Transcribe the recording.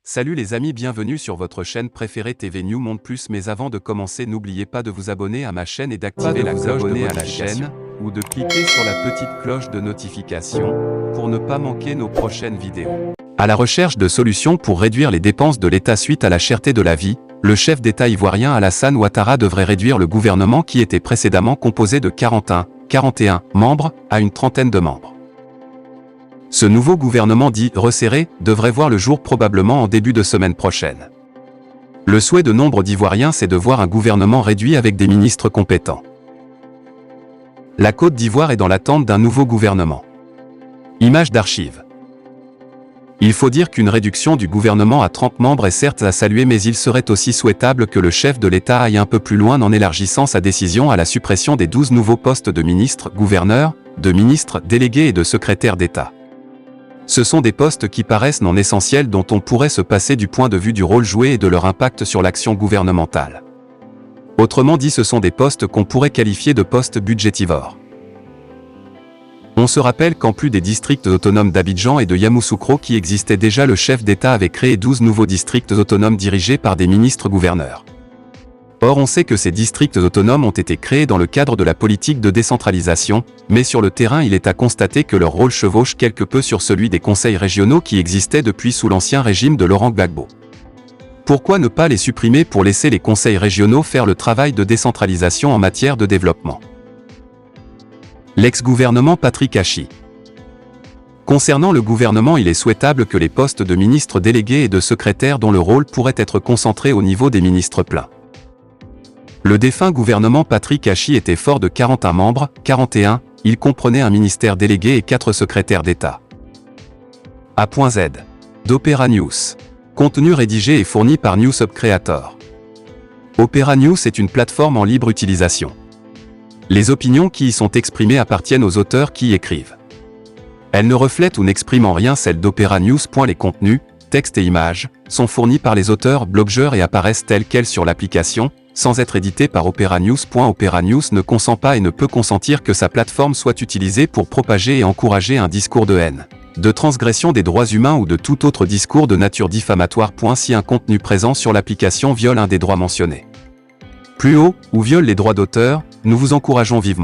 Salut les amis, bienvenue sur votre chaîne préférée TV New Monde Plus. Mais avant de commencer, n'oubliez pas de vous abonner à ma chaîne et d'activer la cloche à la chaîne ou de cliquer sur la petite cloche de notification pour ne pas manquer nos prochaines vidéos. À la recherche de solutions pour réduire les dépenses de l'État suite à la cherté de la vie, le chef d'État ivoirien Alassane Ouattara devrait réduire le gouvernement qui était précédemment composé de 41 membres à une trentaine de membres. Ce nouveau gouvernement dit « resserré » devrait voir le jour probablement en début de semaine prochaine. Le souhait de nombre d'Ivoiriens, c'est de voir un gouvernement réduit avec des ministres compétents. La Côte d'Ivoire est dans l'attente d'un nouveau gouvernement. Image d'archives. Il faut dire qu'une réduction du gouvernement à 30 membres est certes à saluer, mais il serait aussi souhaitable que le chef de l'État aille un peu plus loin en élargissant sa décision à la suppression des 12 nouveaux postes de ministres, gouverneurs, de ministres, délégués et de secrétaires d'État. Ce sont des postes qui paraissent non essentiels, dont on pourrait se passer du point de vue du rôle joué et de leur impact sur l'action gouvernementale. Autrement dit, ce sont des postes qu'on pourrait qualifier de postes budgétivores. On se rappelle qu'en plus des districts autonomes d'Abidjan et de Yamoussoukro qui existaient déjà, le chef d'État avait créé 12 nouveaux districts autonomes dirigés par des ministres-gouverneurs. Or, on sait que ces districts autonomes ont été créés dans le cadre de la politique de décentralisation, mais sur le terrain, il est à constater que leur rôle chevauche quelque peu sur celui des conseils régionaux qui existaient depuis sous l'ancien régime de Laurent Gbagbo. Pourquoi ne pas les supprimer pour laisser les conseils régionaux faire le travail de décentralisation en matière de développement? L'ex-gouvernement Patrick Achi. Concernant le gouvernement, il est souhaitable que les postes de ministres délégués et de secrétaires dont le rôle pourrait être concentré au niveau des ministres pleins. Le défunt gouvernement Patrick Achi était fort de 41 membres, il comprenait un ministère délégué et 4 secrétaires d'État. A.Z. d'Opera News. Contenu rédigé et fourni par News Hub Creator. Opera News est une plateforme en libre utilisation. Les opinions qui y sont exprimées appartiennent aux auteurs qui y écrivent. Elles ne reflètent ou n'expriment en rien celles d'Opera News. Les contenus, textes et images, sont fournis par les auteurs, blogueurs et apparaissent tels quels sur l'application, sans être édité par Opera News. Opera News ne consent pas et ne peut consentir que sa plateforme soit utilisée pour propager et encourager un discours de haine, de transgression des droits humains ou de tout autre discours de nature diffamatoire. Si un contenu présent sur l'application viole un des droits mentionnés, plus haut, ou viole les droits d'auteur, nous vous encourageons vivement